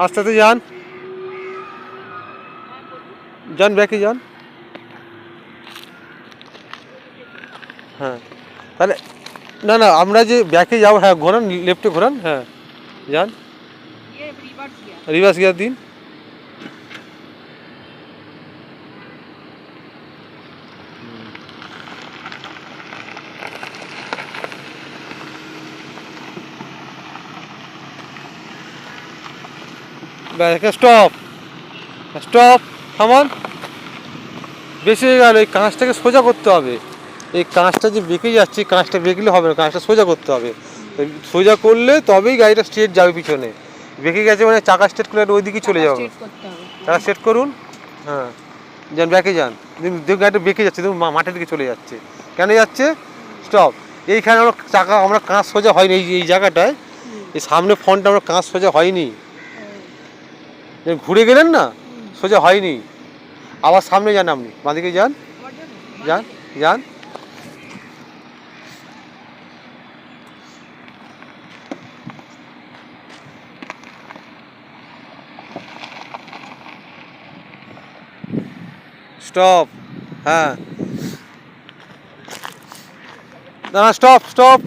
আস্তে আস্তে যান, যান ব্যাকে যান। হ্যাঁ তাহলে না না, আমরা যে ব্যাকে যাবো, হ্যাঁ ঘোরান, লেফটে ঘোরান, হ্যাঁ যান, রিভার্স গিয়ার দিন। স্টপ, স্টপ, থামান। বেশি হয়ে গেল, এই কাঁচটাকে সোজা করতে হবে। এই কাঁচটা যে বেঁকে যাচ্ছে, কাঁচটা বেঁকলে হবে না, কাঁচটা সোজা করতে হবে। সোজা করলে তবেই গাড়িটা স্ট্রেট যাবে পিছনে। বেঁকে গেছে মানে চাকা স্ট্রেট করলে ওই দিকে চলে যাবে। চাকা স্ট্রেট করুন, হ্যাঁ যান, ব্যাকে যান। দেখুন গাড়িটা বেঁকে যাচ্ছে, দেখুন মাঠের দিকে চলে যাচ্ছে। কেন যাচ্ছে? স্টপ। এইখানে আমরা চাকা, আমরা কাঁচ সোজা হয়নি, এই জায়গাটায়, এই সামনে ফ্রন্টটা আমরা কাঁচ সোজা হয়নি, ঘুরে গেলেন না, সোজা হয়নি। আবার সামনে যান, আপনি বাঁদিকে যান, যান, যান। স্টপ, হ্যাঁ না, স্টপ, স্টপ।